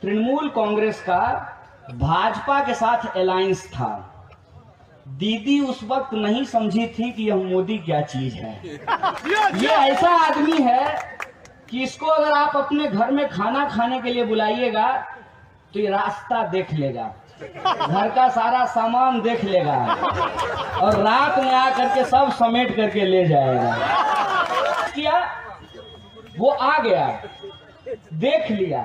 तृणमूल कांग्रेस का भाजपा के साथ अलायंस था। दीदी उस वक्त नहीं समझी थी कि यह मोदी क्या चीज है। ये ऐसा आदमी है कि इसको अगर आप अपने घर में खाना खाने के लिए बुलाइएगा तो ये रास्ता देख लेगा, घर का सारा सामान देख लेगा और रात में आकर के सब समेट करके ले जाएगा। क्या वो आ गया, देख लिया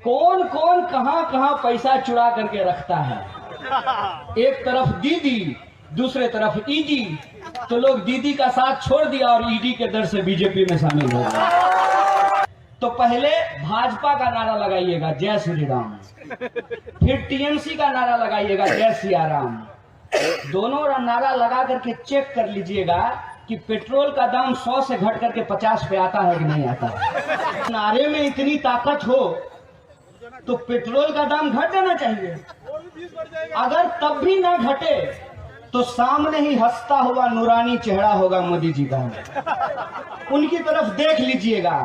कौन कौन कहां कहां पैसा चुरा करके रखता है। एक तरफ दीदी, दूसरे तरफ ईडी, तो लोग दीदी का साथ छोड़ दिया और ईडी के दर से बीजेपी में शामिल हो गए। तो पहले भाजपा का नारा लगाइएगा जय श्री राम, फिर टीएमसी का नारा लगाइएगा जय सिया राम। दोनों नारा लगा करके चेक कर लीजिएगा कि पेट्रोल का दाम 100 से घट करके 50 पे आता है कि नहीं आता है। नारे में इतनी ताकत हो तो पेट्रोल का दाम घट जाना चाहिए। अगर तब भी ना घटे तो सामने ही हंसता हुआ नूरानी चेहरा होगा मोदी जी का, उनकी तरफ देख लीजिएगा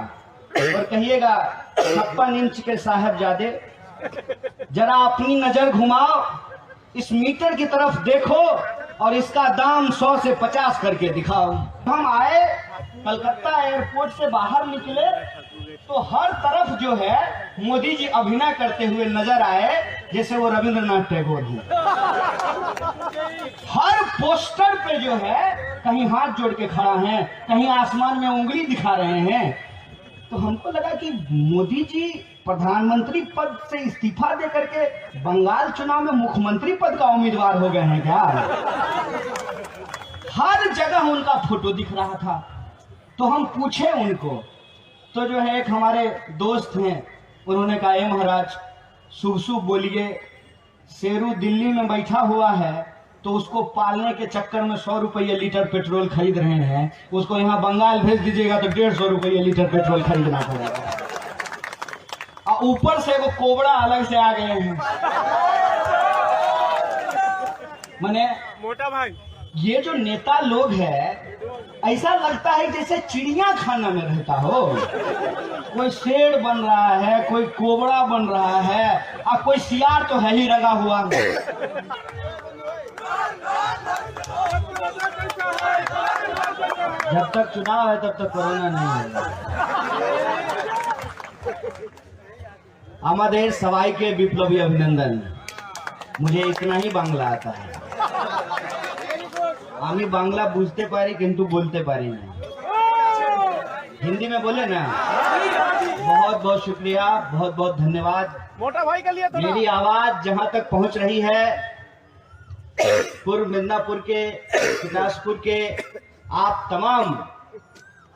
और कहिएगा 56 इंच के साहबजादे जरा अपनी नजर घुमाओ, इस मीटर की तरफ देखो और इसका दाम 100 से 50 करके दिखाओ। हम आए कलकत्ता एयरपोर्ट से बाहर निकले तो हर तरफ जो है मोदी जी अभिनय करते हुए नजर आए जैसे वो रविंद्रनाथ टैगोर हैं। हर पोस्टर पे जो है कहीं हाथ जोड़ के खड़ा है, कहीं आसमान में उंगली दिखा रहे हैं। तो हमको लगा कि मोदी जी प्रधानमंत्री पद से इस्तीफा दे करके बंगाल चुनाव में मुख्यमंत्री पद का उम्मीदवार हो गए हैं क्या। हर जगह उनका फोटो दिख रहा था। तो हम पूछे उनको, तो जो है एक हमारे दोस्त हैं, उन्होंने कहा ए महाराज शुभ शुभ बोलिए, शेरू दिल्ली में बैठा हुआ है तो उसको पालने के चक्कर में 100 रुपये लीटर पेट्रोल खरीद रहे हैं, उसको यहाँ बंगाल भेज दीजिएगा तो 150 रुपये लीटर पेट्रोल खरीदना पड़ेगा। और ऊपर से वो कोबरा अलग से आ गए हैं। माने मोटा भाई, ये जो नेता लोग हैं ऐसा लगता है जैसे चिड़िया खाना में रहता हो। कोई शेर बन रहा है, कोई कोबरा बन रहा है और कोई सियार तो है ही लगा हुआ। जब तक चुनाव है तब तक कोरोना नहीं है। আমাদের সবাইকে বিপ্লবী অভিনন্দন। मुझे इतना ही बांग्ला आता है। আমি বাংলা বুঝতে পারি কিন্তু বলতে পারি না। हिंदी में बोले ना। बहुत बहुत शुक्रिया, बहुत बहुत धन्यवाद। मोटा भाई के लिए तो मेरी आवाज जहां तक पहुंच रही है, पूर्व मिदनापुर के, पितासपुर के आप तमाम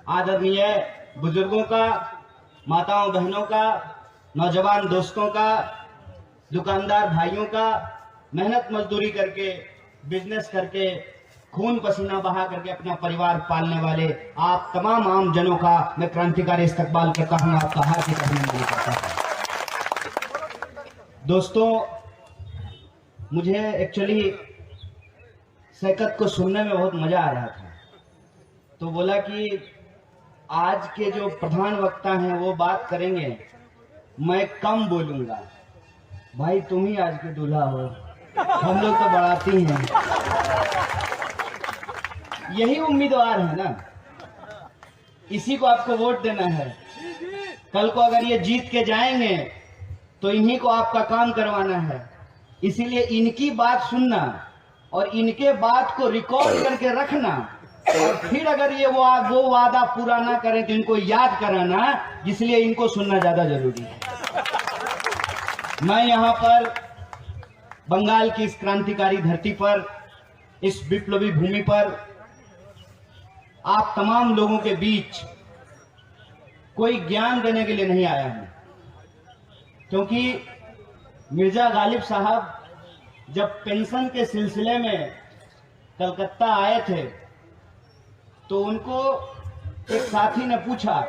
आदरणीय बुजुर्गों का, माताओं बहनों का, नौजवान दोस्तों का, दुकानदार भाइयों का, मेहनत मजदूरी करके, बिजनेस करके, खून पसीना बहा करके अपना परिवार पालने वाले आप तमाम आम जनों का मैं क्रांतिकारी इस्तकबाल करता हूं, आपका हार्दिक अभिनंदन करता हूं। दोस्तों, मुझे एक्चुअली शैकत को सुनने में बहुत मजा आ रहा था। तो बोला कि आज के जो प्रधान वक्ता हैं वो बात करेंगे, मैं कम बोलूंगा। भाई तुम ही आज के दूल्हा हो, हम लोग तो बाराती हैं। यही उम्मीदवार है ना, इसी को आपको वोट देना है। कल को अगर ये जीत के जाएंगे तो इन्हीं को आपका काम करवाना है। इसीलिए इनकी बात सुनना और इनके बात को रिकॉर्ड करके रखना, और फिर अगर ये वो वादा पूरा ना करें तो इनको याद कराना, इसलिए इनको सुनना ज्यादा जरूरी है। मैं यहाँ पर बंगाल की इस क्रांतिकारी धरती पर, इस विप्लवी भूमि पर आप तमाम लोगों के बीच कोई ज्ञान देने के लिए नहीं आया हूं, क्योंकि मिर्जा गालिब साहब जब पेंशन के सिलसिले में कलकत्ता आए थे तो उनको एक साथी ने पूछा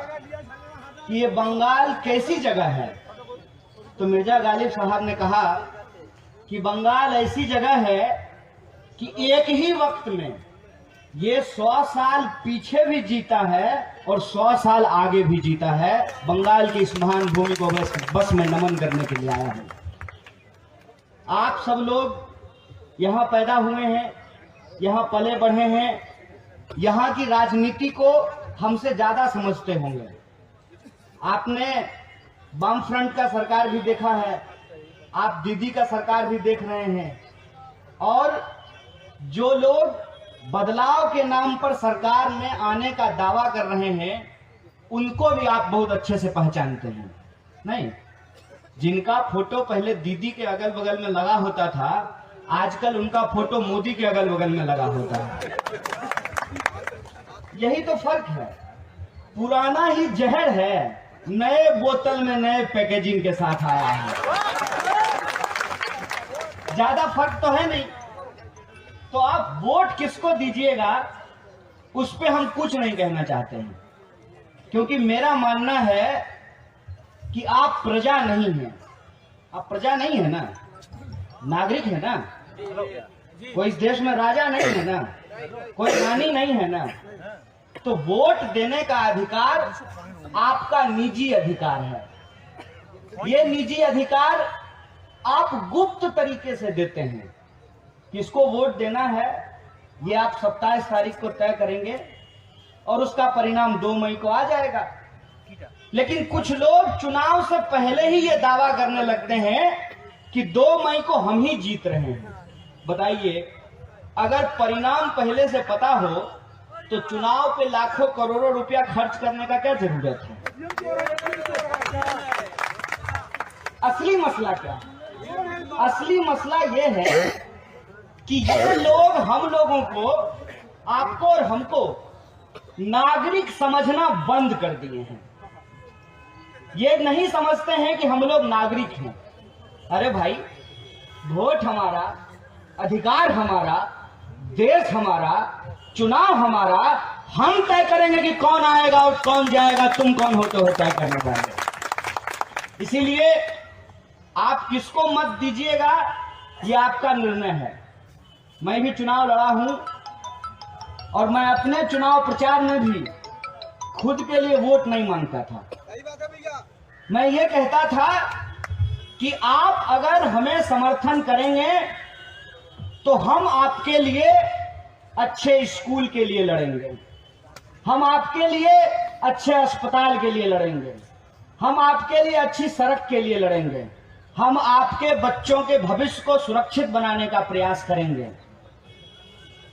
कि ये बंगाल कैसी जगह है। तो मिर्जा गालिब साहब ने कहा कि बंगाल ऐसी जगह है कि एक ही वक्त में ये 100 साल पीछे भी जीता है और 100 साल आगे भी जीता है। बंगाल की इस महान भूमि को बस में नमन करने के लिए आया हूं। आप सब लोग यहाँ पैदा हुए हैं, यहाँ पले बढ़े हैं, यहाँ की राजनीति को हमसे ज्यादा समझते होंगे। आपने वाम फ्रंट का सरकार भी देखा है, आप दीदी का सरकार भी देख रहे हैं, और जो लोग बदलाव के नाम पर सरकार में आने का दावा कर रहे हैं उनको भी आप बहुत अच्छे से पहचानते हैं। नहीं, जिनका फोटो पहले दीदी के अगल बगल में लगा होता था, आजकल उनका फोटो मोदी के अगल बगल में लगा होता है। यही तो फर्क है। पुराना ही जहर है, नए बोतल में नए पैकेजिंग के साथ आया है। ज्यादा फर्क तो है नहीं। तो आप वोट किसको दीजिएगा उस पे हम कुछ नहीं कहना चाहते हैं, क्योंकि मेरा मानना है कि आप प्रजा नहीं हैं। आप प्रजा नहीं है ना, नागरिक है ना। कोई इस देश में राजा नहीं है ना, कोई रानी नहीं है ना। तो वोट देने का अधिकार आपका निजी अधिकार है। ये निजी अधिकार आप गुप्त तरीके से देते हैं। किसको वोट देना है ये आप 27 तारीख को तय करेंगे और उसका परिणाम 2 मई को आ जाएगा। लेकिन कुछ लोग चुनाव से पहले ही ये दावा करने लगते हैं कि 2 मई को हम ही जीत रहे हैं। बताइए, अगर परिणाम पहले से पता हो तो चुनाव पे लाखों करोड़ों रुपया खर्च करने का क्या जरूरत है? असली मसला क्या है? असली मसला ये है कि ये लोग हम लोगों को, आपको और हमको नागरिक समझना बंद कर दिए हैं। ये नहीं समझते हैं कि हम लोग नागरिक हैं। अरे भाई, वोट हमारा, अधिकार हमारा, देश हमारा, चुनाव हमारा। हम तय करेंगे कि कौन आएगा और कौन जाएगा। तुम कौन होते हो तय करने वाले? इसीलिए आप किसको मत दीजिएगा ये आपका निर्णय है। मैं भी चुनाव लड़ा हूं और मैं अपने चुनाव प्रचार में भी खुद के लिए वोट नहीं मांगता था। मैं ये कहता था कि आप अगर हमें समर्थन करेंगे तो हम आपके लिए अच्छे स्कूल के लिए लड़ेंगे, हम आपके लिए अच्छे अस्पताल के लिए लड़ेंगे, हम आपके लिए अच्छी सड़क के लिए लड़ेंगे, हम आपके बच्चों के भविष्य को सुरक्षित बनाने का प्रयास करेंगे।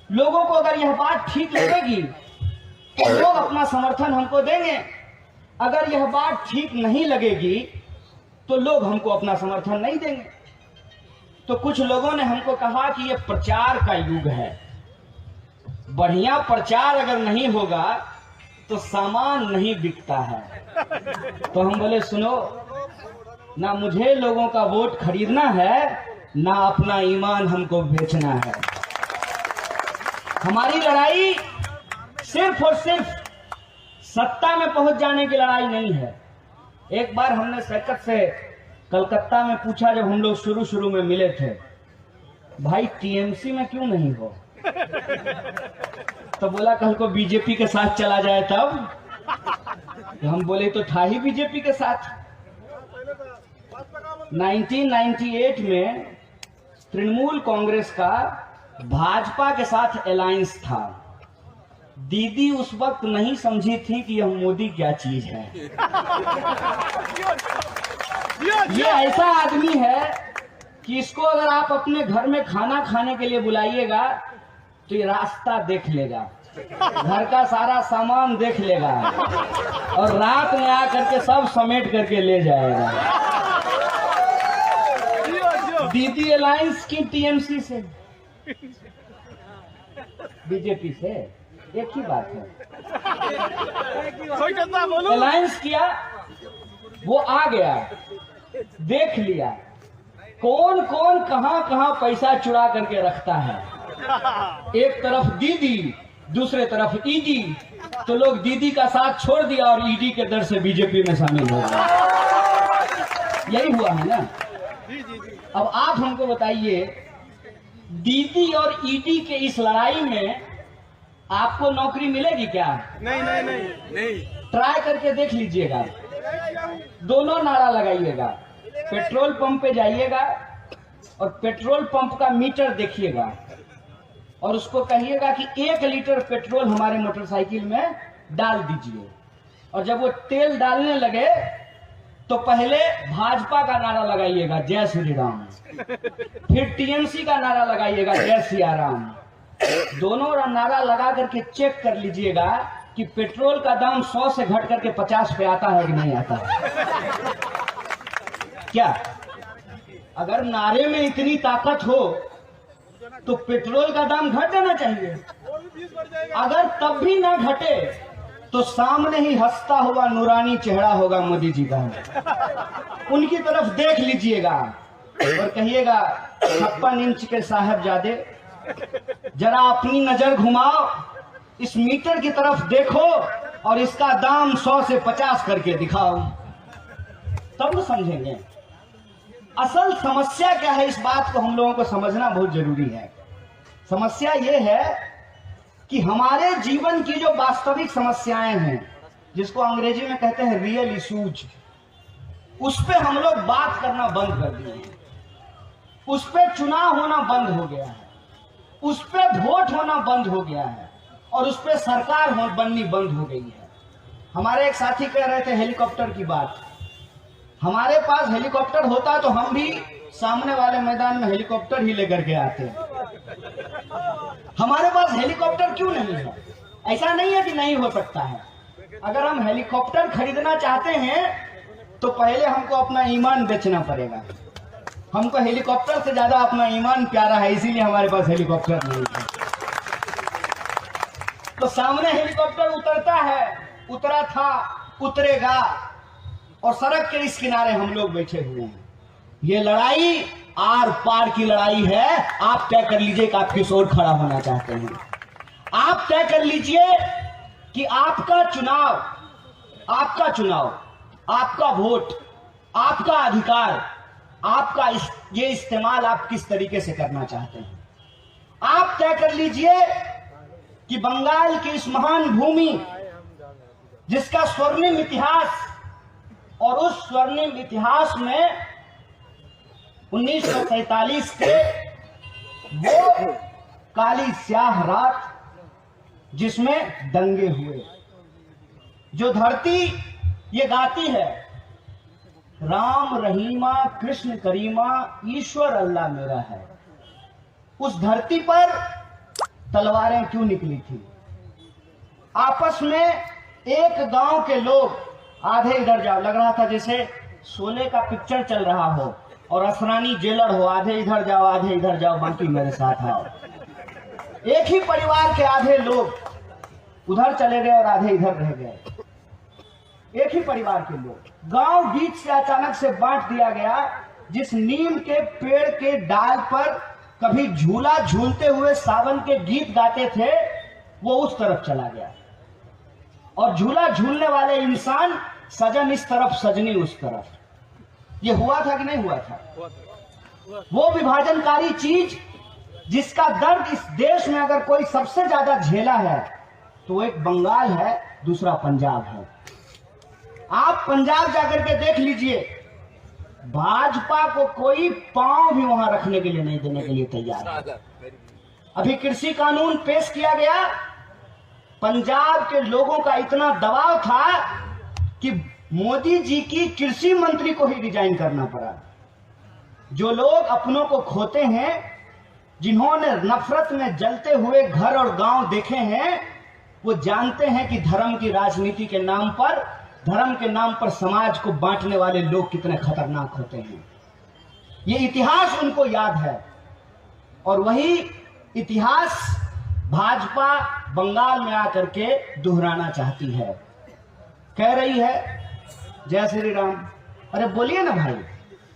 लोगों को अगर यह बात ठीक लगेगी तो लोग अपना समर्थन हमको देंगे। अगर यह बात ठीक नहीं लगेगी तो लोग हमको अपना समर्थन नहीं देंगे। तो कुछ लोगों ने हमको कहा कि यह प्रचार का युग है, बढ़िया प्रचार अगर नहीं होगा तो सामान नहीं बिकता है। तो हम बोले, सुनो ना, मुझे लोगों का वोट खरीदना है, ना अपना ईमान हमको बेचना है। हमारी लड़ाई सिर्फ और सिर्फ सत्ता में पहुंच जाने की लड़ाई नहीं है। एक बार हमने शरकत से कलकत्ता में पूछा, जब हम लोग शुरू में मिले थे, भाई टीएमसी में क्यों नहीं हो? तो बोला कल को बीजेपी के साथ चला जाए तब। तो हम बोले तो था ही बीजेपी के साथ। 1998 में तृणमूल कांग्रेस का भाजपा के साथ अलायंस था। दीदी उस वक्त नहीं समझी थी कि यह मोदी क्या चीज है। ये ऐसा आदमी है कि इसको अगर आप अपने घर में खाना खाने के लिए बुलाइएगा तो ये रास्ता देख लेगा, घर का सारा सामान देख लेगा और रात में आकर के सब समेट करके ले जाएगा। दीदी अलायंस की टीएमसी से, बीजेपी से, एक ही बात है। अलायंस किया, वो आ गया, देख लिया कौन कौन कहां कहां पैसा चुरा करके रखता है। एक तरफ दीदी, दूसरे तरफ ईडी। तो लोग दीदी का साथ छोड़ दिया और ईडी के दर से बीजेपी में शामिल हो गए। यही हुआ है ना। अब आप हमको बताइए, दीदी और ईडी के इस लड़ाई में आपको नौकरी मिलेगी क्या? नहीं नहीं नहीं नहीं ट्राई करके देख लीजिएगा। दोनों नारा लगाइएगा, पेट्रोल पंप पे जाइएगा और पेट्रोल पंप का मीटर देखिएगा और उसको कहिएगा कि 1 लीटर पेट्रोल हमारे मोटरसाइकिल में डाल दीजिए। और जब वो तेल डालने लगे तो पहले भाजपा का नारा लगाइएगा, जय श्री राम। फिर टीएमसी का नारा लगाइएगा, जय सिया राम। दोनों नारा लगा करके चेक कर लीजिएगा कि पेट्रोल का दाम 100 से घट करके 50 पे आता है कि नहीं आता है। क्या अगर नारे में इतनी ताकत हो तो पेट्रोल का दाम घट जाना चाहिए। अगर तब भी ना घटे तो सामने ही हंसता हुआ नूरानी चेहरा होगा मोदी जी का, उनकी तरफ देख लीजिएगा और कहिएगा 56 इंच के साहबजादे जरा अपनी नजर घुमाओ, इस मीटर की तरफ देखो और इसका दाम 100 से 50 करके दिखाओ, तब समझेंगे असल समस्या क्या है। इस बात को हम लोगों को समझना बहुत जरूरी है। समस्या ये है कि हमारे जीवन की जो वास्तविक समस्याएं हैं, जिसको अंग्रेजी में कहते हैं रियल इश्यूज, उस पे हम लोग बात करना बंद कर दिए हैं। उस पे चुनाव होना बंद हो गया है, उस पे वोट होना बंद हो गया है और उस पे सरकार बननी बंद हो गई है। हमारे एक साथी कह रहे थे हेलीकॉप्टर की बात। हमारे पास हेलीकॉप्टर होता तो हम भी सामने वाले मैदान में हेलीकॉप्टर ही लेकर के आते। हमारे पास हेलीकॉप्टर क्यों नहीं है? ऐसा नहीं है कि नहीं हो सकता है। अगर हम हेलीकॉप्टर खरीदना चाहते हैं तो पहले हमको अपना ईमान बेचना पड़ेगा। हमको हेलीकॉप्टर से ज्यादा अपना ईमान प्यारा है, इसीलिए हमारे पास हेलीकॉप्टर नहीं है। तो सामने हेलीकॉप्टर उतरता है, उतरा था, उतरेगा और सड़क के इस किनारे हम लोग बैठे हुए हैं। ये लड़ाई आर पार की लड़ाई है। आप तय कर लीजिए कि आप किस ओर खड़ा होना चाहते हैं। आप तय कर लीजिए कि आपका चुनाव, आपका वोट, आपका अधिकार, आपका ये इस्तेमाल आप किस तरीके से करना चाहते हैं। आप तय कर लीजिए कि बंगाल की इस महान भूमि, जिसका स्वर्णिम इतिहास, और उस स्वर्णिम इतिहास में 1947 के वो काली स्याह रात जिसमें दंगे हुए, जो धरती ये गाती है राम रहीमा कृष्ण करीमा ईश्वर अल्लाह मेरा है, उस धरती पर तलवारें क्यों निकली थी? आपस में एक गांव के लोग आधे इधर जाओ, लग रहा था जैसे शोले का पिक्चर चल रहा हो और असरानी जेलर हो, आधे इधर जाओ आधे इधर जाओ, बाकी मेरे साथ आओ। एक ही परिवार के आधे लोग उधर चले गए और आधे इधर रह गए। एक ही परिवार के लोग, गांव बीच से अचानक से बांट दिया गया। जिस नीम के पेड़ के डाल पर कभी झूला झूलते हुए सावन के गीत गाते थे, वो उस तरफ चला गया और झूला झूलने वाले इंसान सजन इस तरफ, सजनी उस तरफ। ये हुआ था कि नहीं हुआ था? वो विभाजनकारी चीज जिसका दर्द इस देश में अगर कोई सबसे ज्यादा झेला है तो एक बंगाल है, दूसरा पंजाब है। आप पंजाब जाकर के देख लीजिए, भाजपा को कोई पांव भी वहां रखने के लिए नहीं देने के लिए तैयार है। अभी कृषि कानून पेश किया गया, पंजाब के लोगों का इतना दबाव था कि मोदी जी की कृषि मंत्री को ही रिजाइन करना पड़ा। जो लोग अपनों को खोते हैं, जिन्होंने नफरत में जलते हुए घर और गांव देखे हैं, वो जानते हैं कि धर्म की राजनीति के नाम पर, धर्म के नाम पर समाज को बांटने वाले लोग कितने खतरनाक होते हैं। ये इतिहास उनको याद है और वही इतिहास भाजपा बंगाल में आकर के दोहराना चाहती है। कह रही है जय श्री राम। अरे बोलिए ना भाई,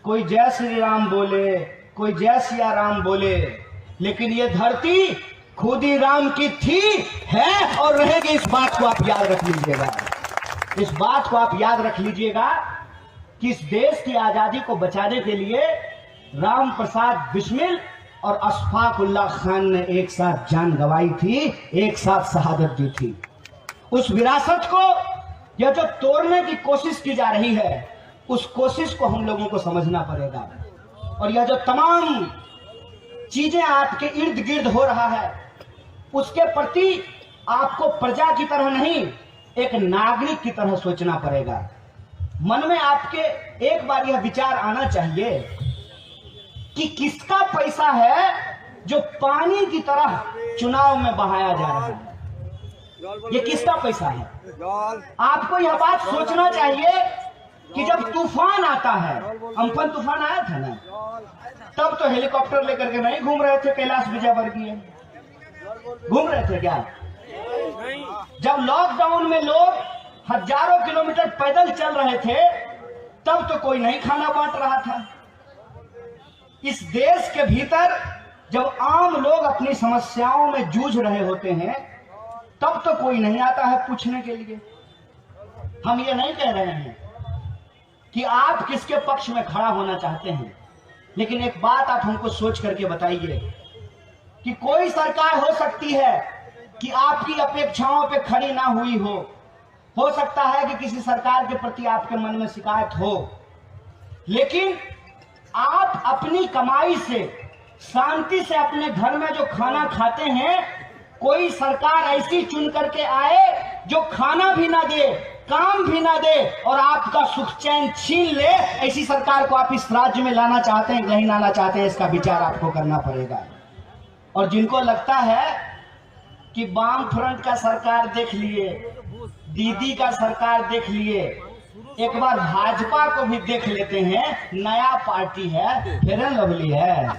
कोई जय श्री राम बोले, कोई जय सिया राम बोले, लेकिन ये धरती खुद ही राम की थी, है और रहेगी। इस बात को आप याद रख लीजिएगा। इस बात को आप याद रख लीजिएगा कि इस देश की आजादी को बचाने के लिए राम प्रसाद बिस्मिल और अशफाकुल्लाह खान ने एक साथ जान गंवाई थी, एक साथ शहादत दी थी। उस विरासत को यह जो तोड़ने की कोशिश की जा रही है, उस कोशिश को हम लोगों को समझना पड़ेगा। और यह जो तमाम चीजें आपके इर्द गिर्द हो रहा है, उसके प्रति आपको प्रजा की तरह नहीं, एक नागरिक की तरह सोचना पड़ेगा। मन में आपके एक बार यह विचार आना चाहिए कि किसका पैसा है जो पानी की तरह चुनाव में बहाया जा रहा है। ये किसका पैसा है? आपको यह बात सोचना चाहिए कि जब तूफान आता है, अम्फन तूफान आया था ना, तब तो हेलीकॉप्टर लेकर के नहीं घूम रहे थे कैलाश विजयवर्गीय, घूम रहे थे क्या? जब लॉकडाउन में लोग हजारों किलोमीटर पैदल चल रहे थे, तब तो कोई नहीं खाना बांट रहा था। इस देश के भीतर जब आम लोग अपनी समस्याओं में जूझ रहे होते हैं, तब तो कोई नहीं आता है पूछने के लिए। हम ये नहीं कह रहे हैं कि आप किसके पक्ष में खड़ा होना चाहते हैं, लेकिन एक बात आप हमको सोच करके बताइए कि कोई सरकार हो सकती है कि आपकी अपेक्षाओं पे खड़ी ना हुई हो सकता है कि किसी सरकार के प्रति आपके मन में शिकायत हो, लेकिन आप अपनी कमाई से शांति से अपने घर में जो खाना खाते हैं, कोई सरकार ऐसी चुन करके आए जो खाना भी ना दे, काम भी ना दे और आपका सुख चैन छीन ले, ऐसी सरकार को आप इस राज्य में लाना चाहते हैं, नहीं लाना चाहते हैं, इसका विचार आपको करना पड़ेगा। और जिनको लगता है कि वाम फ्रंट का सरकार देख लिए, दीदी का सरकार देख लिए, एक बार भाजपा को भी देख लेते हैं, नया पार्टी है, फेयर एंड लवली है।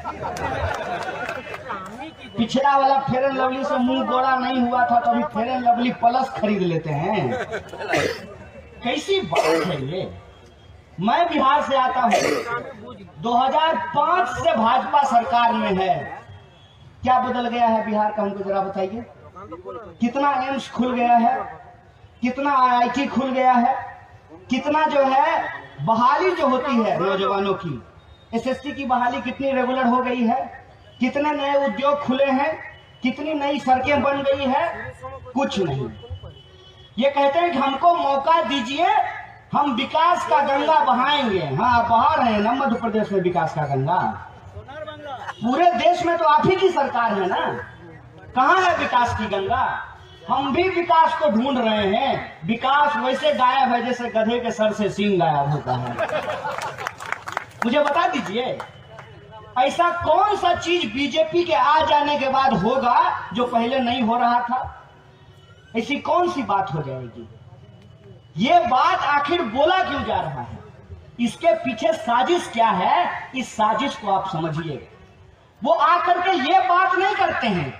पिछड़ा वाला फेयर एंड लवली से मुंह गोरा नहीं हुआ था, तो अभी फेयर एंड लवली प्लस खरीद लेते हैं। कैसी बात है ये? मैं बिहार से आता हूँ, 2005 से भाजपा सरकार में है। क्या बदल गया है बिहार का, हमको जरा बताइए। कितना एम्स खुल गया है, कितना IIT खुल गया है, कितना जो है बहाली जो होती है नौजवानों की, SSC की बहाली कितनी रेगुलर हो गई है, कितने नए उद्योग खुले हैं, कितनी नई सड़कें बन गई है, कुछ नहीं। ये कहते हैं कि हमको मौका दीजिए, हम विकास का गंगा बहाएंगे। हाँ, बहा रहे हैं ना मध्य प्रदेश में विकास का गंगा। पूरे देश में तो आप ही की सरकार है ना, कहाँ है विकास की गंगा? हम भी विकास को ढूंढ रहे हैं। विकास वैसे गायब है जैसे गधे के सर से सींग गायब होता है। मुझे बता दीजिए, ऐसा कौन सा चीज बीजेपी के आ जाने के बाद होगा जो पहले नहीं हो रहा था? ऐसी कौन सी बात हो जाएगी? ये बात आखिर बोला क्यों जा रहा है? इसके पीछे साजिश क्या है? इस साजिश को आप समझिए। वो आकर के ये बात नहीं करते हैं,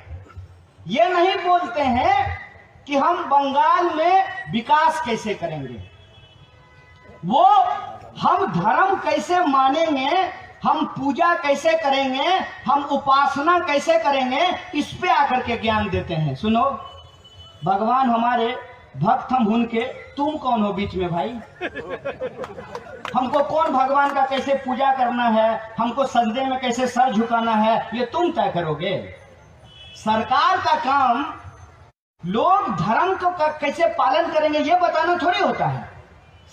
ये नहीं बोलते हैं कि हम बंगाल में विकास कैसे करेंगे, वो हम धर्म कैसे मानेंगे, हम पूजा कैसे करेंगे, हम उपासना कैसे करेंगे, इस पे आकर के ज्ञान देते हैं। सुनो, भगवान हमारे, भक्त हम उनके, तुम कौन हो बीच में भाई? हमको कौन भगवान का कैसे पूजा करना है, हमको सजदे में कैसे सर झुकाना है, ये तुम तय करोगे। सरकार का काम लोग धर्म को कैसे पालन करेंगे ये बताना थोड़ी होता है।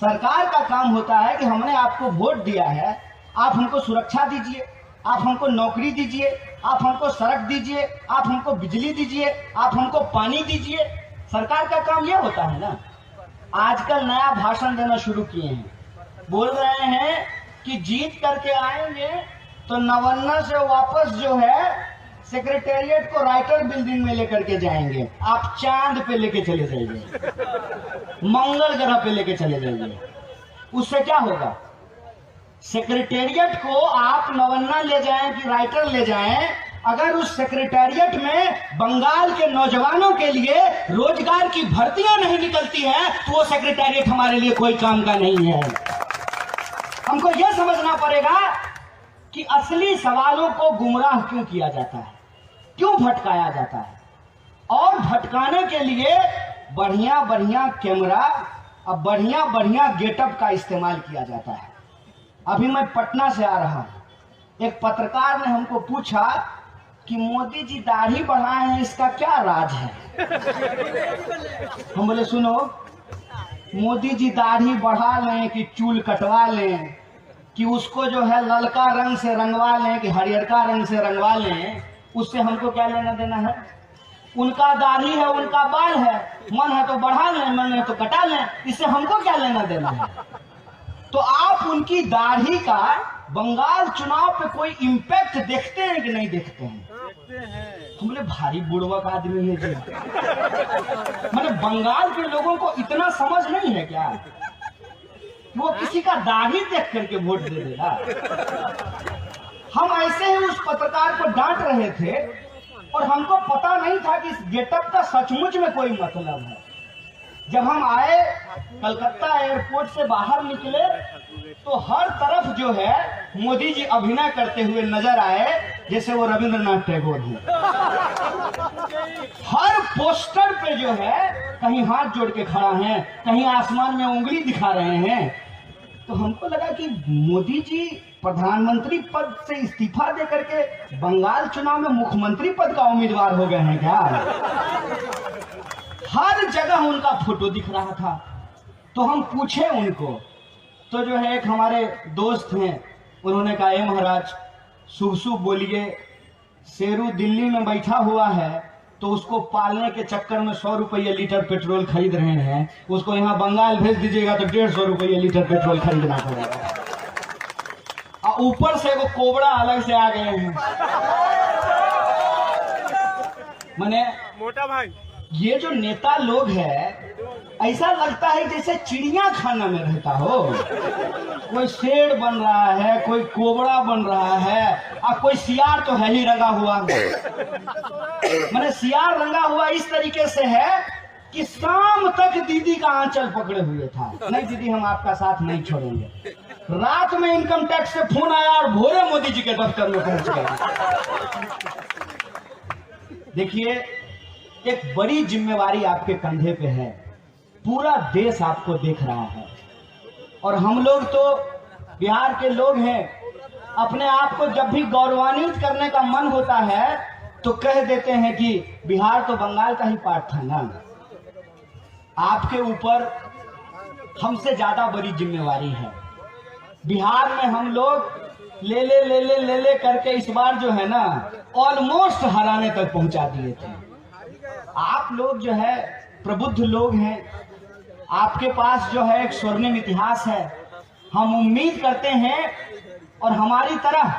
सरकार का काम होता है कि हमने आपको वोट दिया है, आप हमको सुरक्षा दीजिए, आप हमको नौकरी दीजिए, आप हमको सड़क दीजिए, आप हमको बिजली दीजिए, आप हमको पानी दीजिए। सरकार का काम ये होता है ना। आजकल नया भाषण देना शुरू किए हैं, बोल रहे हैं कि जीत करके आएंगे तो नवन्ना से वापस जो है सेक्रेटेरिएट को राइटर बिल्डिंग में लेकर के जाएंगे, आप चांद पे लेके चले जाइए, मंगल ग्रह पे लेके चले जाइए। उससे क्या होगा? सेक्रेटेरिएट को आप नवन्ना ले जाएं कि राइटर ले जाएं, अगर उस सेक्रेटेरिएट में बंगाल के नौजवानों के लिए रोजगार की भर्तियां नहीं निकलती हैं, तो वो सेक्रेटेरिएट हमारे लिए कोई काम का नहीं है। हमको यह समझना पड़ेगा कि असली सवालों को गुमराह क्यों किया जाता है, क्यों भटकाया जाता है, और भटकाने के लिए बढ़िया बढ़िया कैमरा और बढ़िया बढ़िया गेटअप का इस्तेमाल किया जाता है। अभी मैं पटना से आ रहा हूं, एक पत्रकार ने हमको पूछा कि मोदी जी दाढ़ी बढ़ाए हैं, इसका क्या राज है। हम बोले सुनो, मोदी जी दाढ़ी बढ़ा लें कि चूल कटवा लें कि उसको जो है ललका रंग से रंगवा लें कि हरियरका रंग से रंगवा लें, उससे हमको क्या लेना देना है। उनका दाढ़ी है, उनका बाल है, मन है तो बढ़ा लें, मन है तो कटा लें, इससे हमको क्या लेना देना है। तो आप उनकी दाढ़ी का बंगाल चुनाव पे कोई इम्पैक्ट देखते हैं कि नहीं देखते हैं। हम बोले भारी बुड़वक आदमी है जी। मैंने बंगाल के लोगों को इतना समझ नहीं है क्या, वो किसी का दाढ़ी देख करके वोट दे देगा। हम ऐसे ही उस पत्रकार को डांट रहे थे और हमको पता नहीं था कि इस गेटअप का सचमुच में कोई मतलब है। जब हम आए कलकत्ता एयरपोर्ट से बाहर निकले तो हर तरफ जो है मोदी जी अभिनय करते हुए नजर आए जैसे वो रविंद्रनाथ टैगोर हैं। हर पोस्टर पे जो है कहीं हाथ जोड़ के खड़ा है, कहीं आसमान में उंगली दिखा रहे हैं। तो हमको लगा कि मोदी जी प्रधानमंत्री पद से इस्तीफा दे करके बंगाल चुनाव में मुख्यमंत्री पद का उम्मीदवार हो गए हैं क्या। हर जगह उनका फोटो दिख रहा था। तो हम पूछे उनको, तो जो है एक हमारे दोस्त हैं, उन्होंने कहा ए महाराज शुभ शुभ बोलिए, शेरू दिल्ली में बैठा हुआ है तो उसको पालने के चक्कर में 100 रुपये लीटर पेट्रोल खरीद रहे हैं, उसको यहाँ बंगाल भेज दीजिएगा तो 150 रुपये लीटर पेट्रोल खरीदना पड़ेगा। और ऊपर से वो कोबरा अलग से आ गए हैं। माने मोटा भाई, ये जो नेता लोग हैं ऐसा लगता है जैसे चिड़िया खाना में रहता हो। कोई शेर बन रहा है, कोई कोबरा बन रहा है, और कोई सियार तो है ही रंगा हुआ। मैंने सियार रंगा हुआ इस तरीके से है कि शाम तक दीदी का आंचल पकड़े हुए था, नहीं दीदी हम आपका साथ नहीं छोड़ेंगे। रात में इनकम टैक्स से फोन आया और भोरे मोदी जी के दफ्तर में पहुंच गए। देखिए, एक बड़ी जिम्मेवारी आपके कंधे पे है, पूरा देश आपको देख रहा है। और हम लोग तो बिहार के लोग हैं, अपने आप को जब भी गौरवान्वित करने का मन होता है तो कह देते हैं कि बिहार तो बंगाल का ही पार्ट था ना। आपके ऊपर हमसे ज्यादा बड़ी जिम्मेवारी है। बिहार में हम लोग ले करके इस बार जो है ना ऑलमोस्ट हराने तक पहुंचा दिए थे। आप लोग जो है प्रबुद्ध लोग हैं, आपके पास जो है एक स्वर्णिम इतिहास है। हम उम्मीद करते हैं और हमारी तरह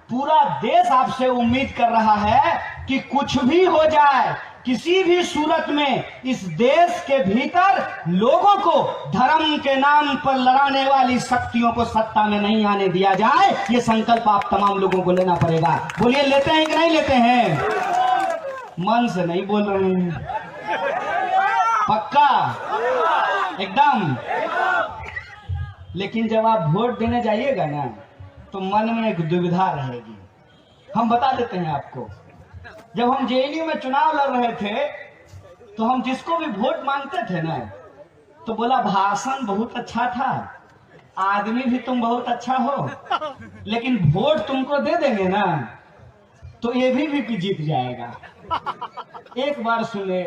पूरा देश आपसे उम्मीद कर रहा है कि कुछ भी हो जाए, किसी भी सूरत में इस देश के भीतर लोगों को धर्म के नाम पर लड़ाने वाली शक्तियों को सत्ता में नहीं आने दिया जाए। ये संकल्प आप तमाम लोगों को लेना पड़ेगा। बोलिए, लेते हैं कि नहीं लेते हैं? मन से नहीं बोल रहे हैं, पक्का एकदम। लेकिन जब आप वोट देने जाइएगा ना तो मन में एक दुविधा रहेगी। हम बता देते हैं आपको, जब हम जेएनयू में चुनाव लड़ रहे थे तो हम जिसको भी वोट मांगते थे ना तो बोला भाषण बहुत अच्छा था, आदमी भी तुम बहुत अच्छा हो, लेकिन वोट तुमको दे देंगे ना तो ये भी जीत जाएगा। एक बार सुने,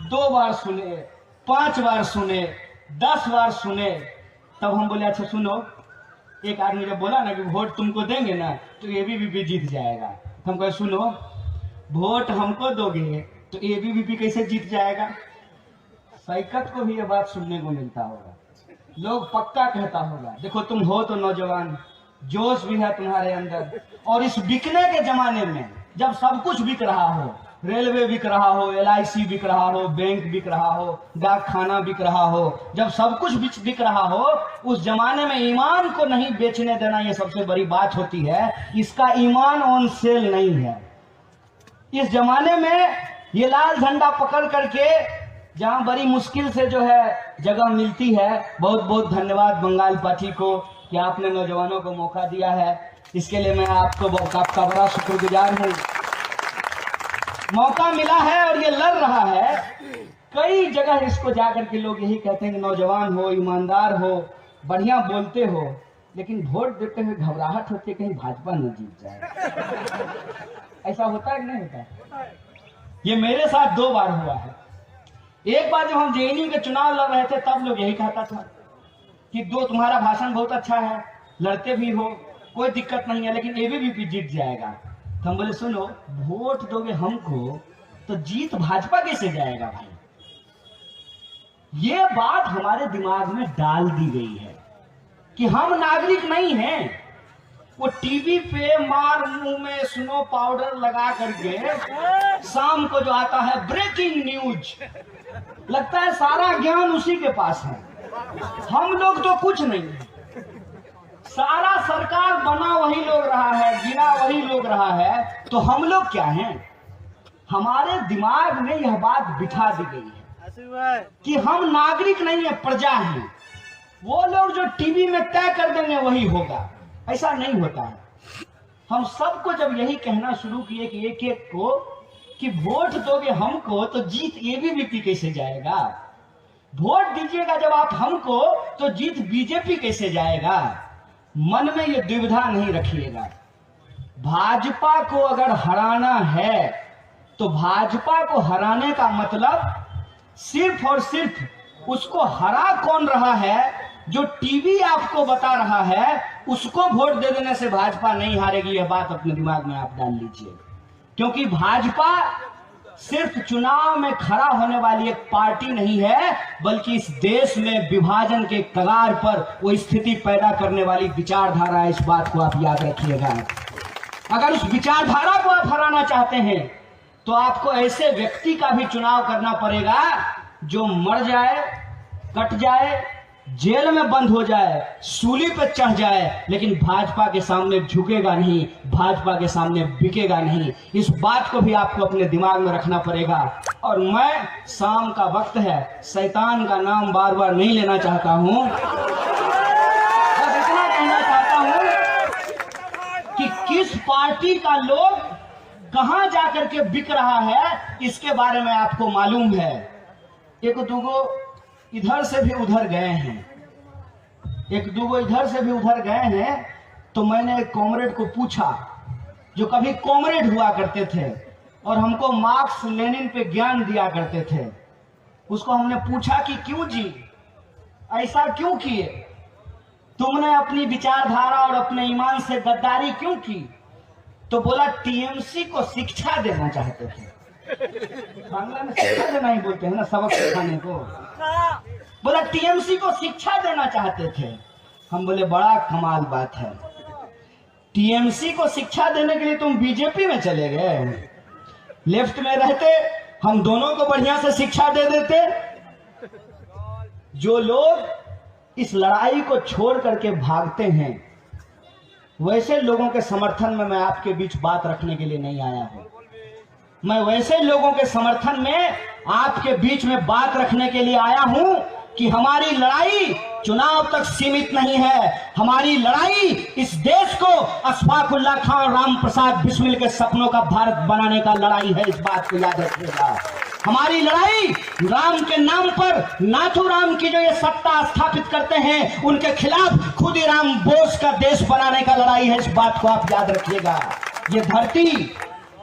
2 बार सुने, 5 बार सुने, 10 बार सुने, तब हम बोले अच्छा सुनो, एक आदमी जब बोला ना कि वोट तुमको देंगे ना तो एबीवीपी जीत जाएगा, हम कहे सुनो, वोट हमको दोगे तो एबीवीपी कैसे जीत जाएगा। सैकत को भी ये बात सुनने को मिलता होगा, लोग पक्का कहता होगा देखो तुम हो तो नौजवान, जोश भी है तुम्हारे अंदर। और इस बिकने के जमाने में जब सब कुछ बिक रहा हो, रेलवे बिक रहा हो, LIC बिक रहा हो, बैंक बिक रहा हो, डाक खाना बिक रहा हो, जब सब कुछ बिक रहा हो, उस जमाने में ईमान को नहीं बेचने देना ये सबसे बड़ी बात होती है। इसका ईमान ऑन सेल नहीं है। इस जमाने में ये लाल झंडा पकड़ करके जहां बड़ी मुश्किल से जो है जगह मिलती है, बहुत बहुत धन्यवाद बंगाल पार्टी को कि आपने नौजवानों को मौका दिया है। इसके लिए मैं आपका बड़ा शुक्रगुजार हूँ। मौका मिला है और ये लड़ रहा है। कई जगह इसको जाकर के लोग यही कहते हैं कि नौजवान हो, ईमानदार हो, बढ़िया बोलते हो, लेकिन वोट देते हुए घबराहट होती है कहीं भाजपा न जीत जाए। ऐसा होता है कि नहीं होता? ये मेरे साथ 2 बार हुआ है। एक बार जब हम जेएनयू के चुनाव लड़ रहे थे तब लोग यही कहता था कि तुम्हारा भाषण बहुत अच्छा है, लड़ते भी हो, कोई दिक्कत नहीं है, लेकिन एबीवीपी जीत जाएगा। तो हम बोले सुनो, वोट दोगे हमको तो जीत भाजपा कैसे जाएगा भाई? ये बात हमारे दिमाग में डाल दी गई है कि हम नागरिक नहीं हैं। वो टीवी पे मार मुंह में स्नो पाउडर लगा करके शाम को जो आता है ब्रेकिंग न्यूज, लगता है सारा ज्ञान उसी के पास है। हम लोग तो कुछ नहीं है, सारा सरकार बना वही लोग रहा है, गिरा वही लोग रहा है, तो हम लोग क्या हैं? हमारे दिमाग में यह बात बिठा दी गई है कि हम नागरिक नहीं है, प्रजा हैं। वो लोग जो टीवी में तय कर देंगे वही होगा, ऐसा नहीं होता है। हम सबको जब यही कहना शुरू किए कि एक एक को कि वोट दोगे हमको तो जीत एबीवीपी कैसे जाएगा, वोट दीजिएगा जब आप हमको तो जीत बीजेपी कैसे जाएगा, मन में ये दुविधा नहीं रखिएगा। भाजपा को अगर हराना है तो भाजपा को हराने का मतलब सिर्फ और सिर्फ उसको हरा कौन रहा है, जो टीवी आपको बता रहा है, उसको वोट दे देने से भाजपा नहीं हारेगी। यह बात अपने दिमाग में आप डाल लीजिए, क्योंकि भाजपा सिर्फ चुनाव में खड़ा होने वाली एक पार्टी नहीं है, बल्कि इस देश में विभाजन के कगार पर वो स्थिति पैदा करने वाली विचारधारा है। इस बात को आप याद रखिएगा। अगर उस विचारधारा को आप हराना चाहते हैं तो आपको ऐसे व्यक्ति का भी चुनाव करना पड़ेगा जो मर जाए, कट जाए, जेल में बंद हो जाए, सूली पे चढ़ जाए, लेकिन भाजपा के सामने झुकेगा नहीं, भाजपा के सामने बिकेगा नहीं। इस बात को भी आपको अपने दिमाग में रखना पड़ेगा। और मैं, शाम का वक्त है, शैतान का नाम बार बार नहीं लेना चाहता हूं, बस इतना कहना चाहता हूं कि किस पार्टी का लोग कहां जाकर के बिक रहा है, इसके बारे में आपको मालूम है। एक दूगो इधर से भी उधर गए हैं, एक दूगो इधर से भी उधर गए हैं, तो मैंने एक कॉमरेड को पूछा जो कभी कॉमरेड हुआ करते थे और हमको मार्क्स लेनिन पे ज्ञान दिया करते थे। उसको हमने पूछा कि क्यों जी, ऐसा क्यों किए, तुमने अपनी विचारधारा और अपने ईमान से गद्दारी क्यों की? तो बोला टीएमसी को शिक्षा देना चाहते थे। बांग्ला में शिक्षा देना ही बोलते हैं ना, सबक सिखाने को। बोला टीएमसी को शिक्षा देना चाहते थे। हम बोले बड़ा कमाल बात है, टीएमसी को शिक्षा देने के लिए तुम बीजेपी में चले गए। लेफ्ट में रहते हम दोनों को बढ़िया से शिक्षा दे देते। जो लोग इस लड़ाई को छोड़ करके भागते हैं, वैसे लोगों के समर्थन में मैं आपके बीच बात रखने के लिए नहीं आया हूं। मैं वैसे लोगों के समर्थन में आपके बीच में बात रखने के लिए आया हूं कि हमारी लड़ाई चुनाव तक सीमित नहीं है। हमारी लड़ाई इस देश को अशफाकुल्लाह खान और राम प्रसाद बिस्मिल के सपनों का भारत बनाने का लड़ाई है। इस बात को याद रखिएगा। हमारी लड़ाई राम के नाम पर नाथूराम की जो ये सत्ता स्थापित करते हैं, उनके खिलाफ खुदीराम बोस का देश बनाने का लड़ाई है। इस बात को आप याद रखिएगा। ये धरती,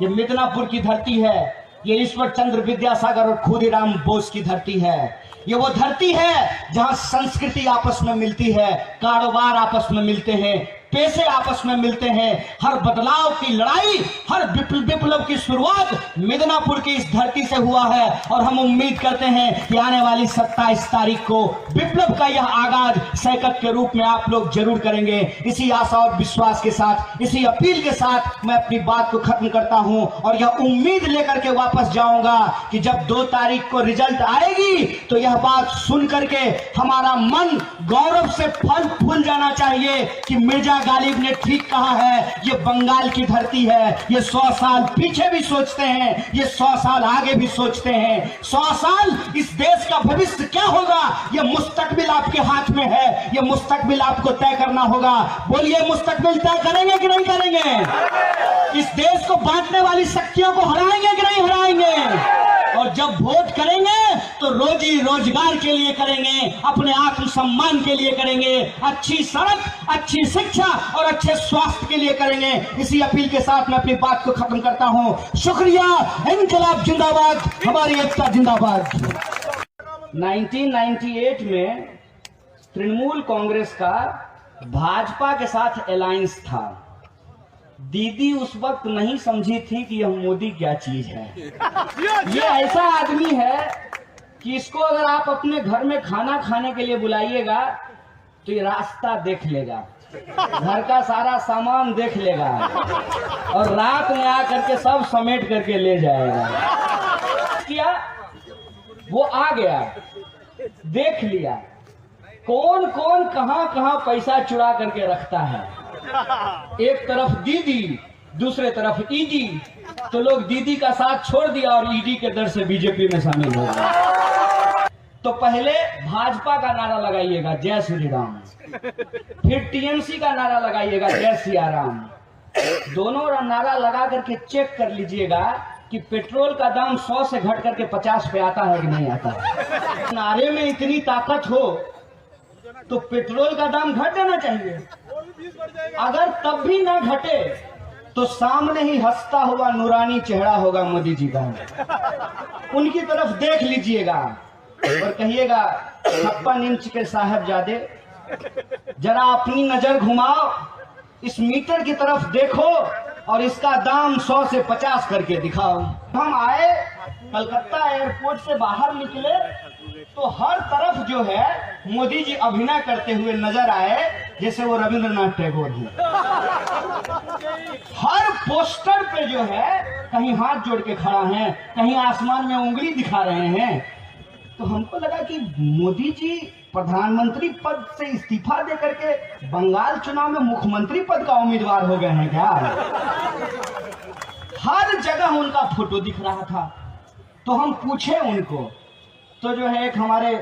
ये मिदनापुर की धरती है, ये ईश्वर चंद्र विद्यासागर और खुदीराम बोस की धरती है। ये वो धरती है जहां संस्कृति आपस में मिलती है, कारोबार आपस में मिलते हैं, पेशे आपस में मिलते हैं। हर बदलाव की लड़ाई, हर विप्लव की शुरुआत मिदनापुर की इस धरती से हुआ है। और हम उम्मीद करते हैं कि आने वाली 27 तारीख को विप्लव का यह आगाज सैकत के रूप में आप लोग जरूर करेंगे। इसी आशा और विश्वास के साथ, इसी अपील के साथ मैं अपनी बात को खत्म करता हूं और यह उम्मीद लेकर के वापस जाऊंगा कि जब 2 तारीख को रिजल्ट आएगी तो यह बात सुन करके हमारा मन गौरव से फल फूल जाना चाहिए कि मिर्जा गालिब ने ठीक कहा है, ये बंगाल की धरती है। ये 100 साल पीछे भी सोचते हैं, ये 100 साल आगे भी सोचते हैं। 100 साल इस देश का भविष्य क्या होगा, ये मुस्तकबिल आपके हाथ में है। ये मुस्तकबिल आपको तय करना होगा। बोलिए, मुस्तकबिल तय करेंगे कि नहीं करेंगे? इस देश को बांटने वाली शक्तियों को हराएंगे कि नहीं हराएंगे? और जब वोट करेंगे तो रोजी रोजगार के लिए करेंगे, अपने आत्मसम्मान के लिए करेंगे, अच्छी सड़क, अच्छी शिक्षा और अच्छे स्वास्थ्य के लिए करेंगे। इसी अपील के साथ मैं अपनी बात को खत्म करता हूं। शुक्रिया। इंकलाब जिंदाबाद, हमारी एकता जिंदाबाद। 1998 में तृणमूल कांग्रेस का भाजपा के साथ अलायंस था। दीदी उस वक्त नहीं समझी थी कि यह मोदी क्या चीज है। ये ऐसा आदमी है कि इसको अगर आप अपने घर में खाना खाने के लिए बुलाइएगा तो ये रास्ता देख लेगा, घर का सारा सामान देख लेगा और रात में आकर के सब समेट करके ले जाएगा। क्या वो आ गया, देख लिया कौन कौन कहां कहां पैसा चुरा करके रखता है। एक तरफ दीदी, दूसरे तरफ ईडी, तो लोग दीदी का साथ छोड़ दिया और ईडी के दर से बीजेपी में शामिल हो गए। तो पहले भाजपा का नारा लगाइएगा जय श्री राम, फिर टीएमसी का नारा लगाइएगा जय सिया राम। दोनों नारा लगा करके चेक कर लीजिएगा कि पेट्रोल का दाम 100 से घट करके 50 पे आता है कि नहीं आता है। नारे में इतनी ताकत हो तो पेट्रोल का दाम घट जाना चाहिए। अगर तब भी ना घटे तो सामने ही हंसता हुआ नूरानी चेहरा होगा मोदी जी का। उनकी तरफ देख लीजिएगा और कहिएगा 56 इंच के साहबजादे, जरा अपनी नजर घुमाओ, इस मीटर की तरफ देखो और इसका दाम 100 से 50 करके दिखाओ। हम आए, कलकत्ता एयरपोर्ट से बाहर निकले तो हर तरफ जो है मोदी जी अभिनय करते हुए नजर आए जैसे वो रविंद्रनाथ टैगोर हैं। हर पोस्टर पे जो है कहीं हाथ जोड़ के खड़ा है, कहीं आसमान में उंगली दिखा रहे हैं। तो हमको लगा कि मोदी जी प्रधानमंत्री पद से इस्तीफा दे करके बंगाल चुनाव में मुख्यमंत्री पद का उम्मीदवार हो गए हैं क्या। हर जगह उनका फोटो दिख रहा था। तो हम पूछे उनको, तो जो है एक हमारे